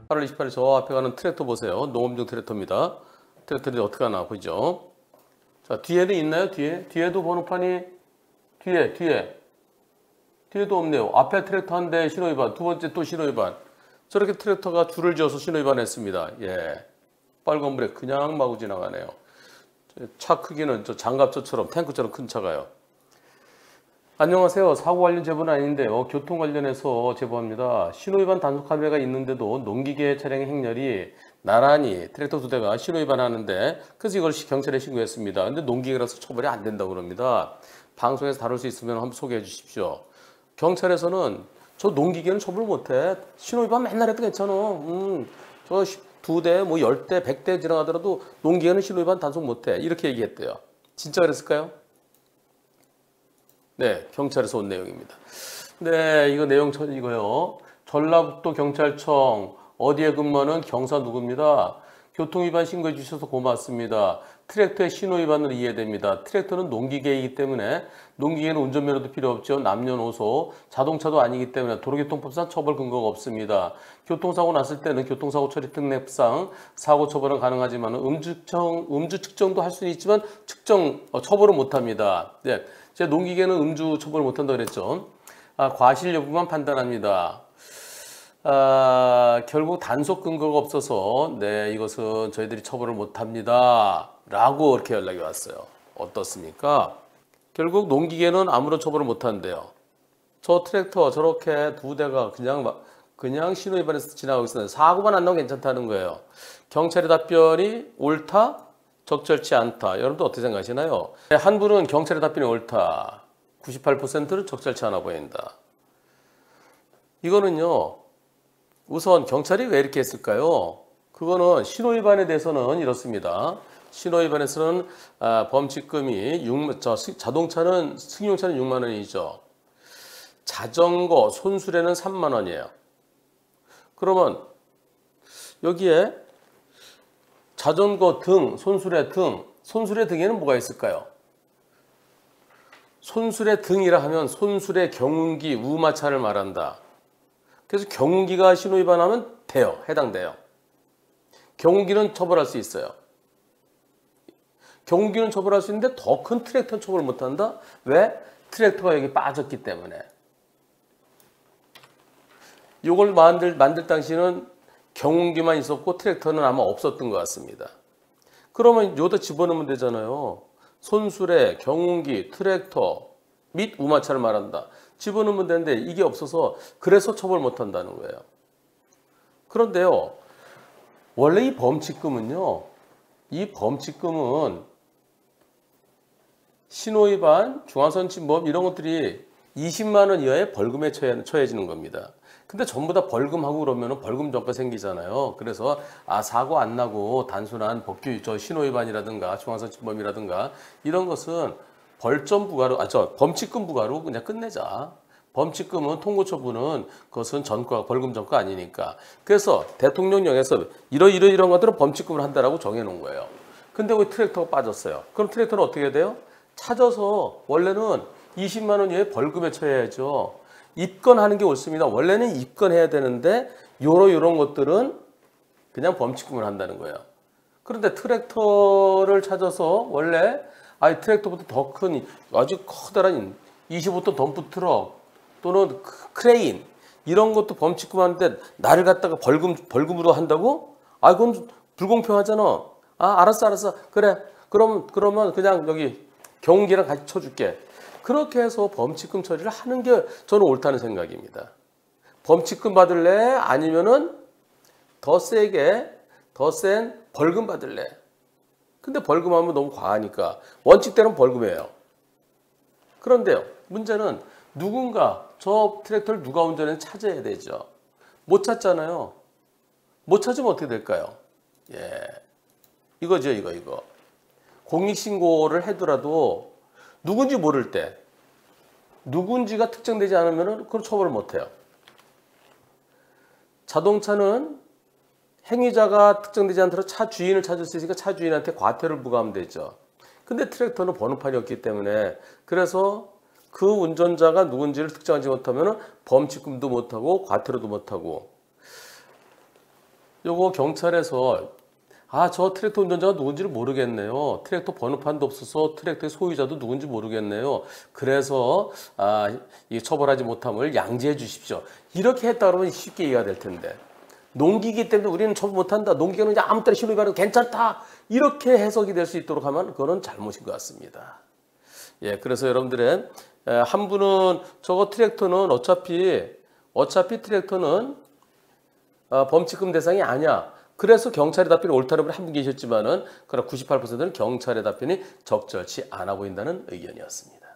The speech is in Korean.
8월 28일 저 앞에 가는 트랙터 보세요. 농업용 트랙터입니다. 트랙터들이 어떻게 하나 보죠. 자, 뒤에도 있나요? 뒤에도 번호판이 뒤에도 없네요. 앞에 트랙터 한 대 신호위반, 두 번째 또 신호위반. 저렇게 트랙터가 줄을 지어서 신호위반했습니다. 예, 빨간 불에 그냥 마구 지나가네요. 차 크기는 저 장갑차처럼 탱크처럼 큰 차가요. 안녕하세요. 사고 관련 제보는 아닌데요. 교통 관련해서 제보합니다. 신호위반 단속 카메라가 있는데도 농기계 차량의 행렬이 나란히 트랙터 두 대가 신호위반 하는데 그래서 이걸 경찰에 신고했습니다. 근데 농기계라서 처벌이 안 된다고 그럽니다. 방송에서 다룰 수 있으면 한번 소개해 주십시오. 경찰에서는 저 농기계는 처벌 못해. 신호위반 맨날 해도 괜찮아. 저 두 대, 뭐 10대, 100대 지나가더라도 농기계는 신호위반 단속 못해. 이렇게 얘기했대요. 진짜 그랬을까요? 네, 경찰에서 온 내용입니다. 네, 이거 내용 이거요. 전라북도 경찰청 어디에 근무하는 경사 누구입니다. 교통위반 신고해 주셔서 고맙습니다. 트랙터의 신호위반으로 이해됩니다. 트랙터는 농기계이기 때문에 농기계는 운전면허도 필요 없죠. 남녀노소, 자동차도 아니기 때문에 도로교통법상 처벌 근거가 없습니다. 교통사고 났을 때는 교통사고 처리 특례상 사고 처벌은 가능하지만 음주 측정도 할 수는 있지만 처벌은 못합니다. 네, 제가 농기계는 음주 처벌 못한다 그랬죠. 과실 여부만 판단합니다. 결국 단속 근거가 없어서 네, 이것은 저희들이 처벌을 못합니다 라고 이렇게 연락이 왔어요. 어떻습니까? 결국 농기계는 아무런 처벌을 못한대요. 저 트랙터 저렇게 두 대가 그냥 신호위반해서 지나가고 있었는데 사고만 안 나면 괜찮다는 거예요. 경찰의 답변이 옳다? 적절치 않다. 여러분들 어떻게 생각하시나요? 한 분은 경찰의 답변이 옳다. 98%는 적절치 않아 보인다. 이거는요. 우선 경찰이 왜 이렇게 했을까요? 그거는 신호위반에 대해서는 이렇습니다. 신호위반에서는 범칙금이 자동차는 승용차는 6만 원이죠. 자전거 손수레는 3만 원이에요. 그러면 여기에 자전거 등, 손수레 등에는 뭐가 있을까요? 손수레 등이라 하면 손수레, 경운기, 우마차를 말한다. 그래서 경운기가 신호위반하면 돼요. 해당돼요. 경운기는 처벌할 수 있어요. 경운기는 처벌할 수 있는데 더 큰 트랙터는 처벌 못한다? 왜? 트랙터가 여기 빠졌기 때문에. 이걸 만들 당시는 경운기만 있었고 트랙터는 아마 없었던 것 같습니다. 그러면 여기다 집어넣으면 되잖아요. 손수레, 경운기, 트랙터 및 우마차를 말한다. 집어넣으면 되는데 이게 없어서 그래서 처벌 못한다는 거예요. 그런데요. 원래 이 범칙금은 신호위반, 중앙선침범 이런 것들이 20만 원 이하의 벌금에 처해지는 겁니다. 근데 전부 다 벌금하고 그러면 벌금 전과 생기잖아요. 그래서 사고 안 나고 단순한 신호위반이라든가 중앙선침범이라든가 이런 것은 벌점 부과로 범칙금 부과로 그냥 끝내자. 범칙금은 통고처분은 그것은 벌금 전과 아니니까. 그래서 대통령령에서 이런 것들은 범칙금을 한다라고 정해놓은 거예요. 근데 왜 트랙터가 빠졌어요? 그럼 트랙터는 어떻게 해야 돼요? 찾아서 원래는 20만 원 이하의 벌금에 처해야죠. 입건하는 게 옳습니다. 원래는 입건해야 되는데 요런 것들은 그냥 범칙금을 한다는 거예요. 그런데 트랙터를 찾아서 원래 트랙터보다 더 큰 아주 커다란 25톤 덤프 트럭 또는 크레인 이런 것도 범칙금 하는데 나를 갖다가 벌금으로 한다고? 그건 불공평하잖아. 알았어. 그래. 그러면 그냥 여기 경운기랑 같이 쳐줄게. 그렇게 해서 범칙금 처리를 하는 게 저는 옳다는 생각입니다. 범칙금 받을래? 아니면은 더 센 벌금 받을래? 근데 벌금하면 너무 과하니까 원칙대로는 벌금이에요. 그런데요. 문제는 누군가 저 트랙터를 누가 운전했는지 찾아야 되죠. 못 찾잖아요. 못 찾으면 어떻게 될까요? 이거죠. 이거. 공익신고를 하더라도 누군지 모를 때 누군지가 특정되지 않으면 그걸 처벌을 못해요. 자동차는 행위자가 특정되지 않더라도 차 주인을 찾을 수 있으니까 차 주인한테 과태료를 부과하면 되죠. 근데 트랙터는 번호판이 없기 때문에 그래서 그 운전자가 누군지를 특정하지 못하면 범칙금도 못하고 과태료도 못하고 요거 경찰에서 저 트랙터 운전자가 누군지를 모르겠네요. 트랙터 번호판도 없어서 트랙터의 소유자도 누군지 모르겠네요. 그래서 이 처벌하지 못함을 양지해 주십시오. 이렇게 했다 그러면 쉽게 이해가 될 텐데. 농기기 때문에 우리는 처벌 못한다. 농기계는 이제 아무 때나 신호 위반해도 괜찮다. 이렇게 해석이 될 수 있도록 하면 그거는 잘못인 것 같습니다. 예, 그래서 여러분들은 한 분은 저거 트랙터는 어차피 트랙터는 범칙금 대상이 아니야. 그래서 경찰의 답변이 옳다는 분이 한 분 계셨지만은 그러나 98%는 경찰의 답변이 적절치 않아 보인다는 의견이었습니다.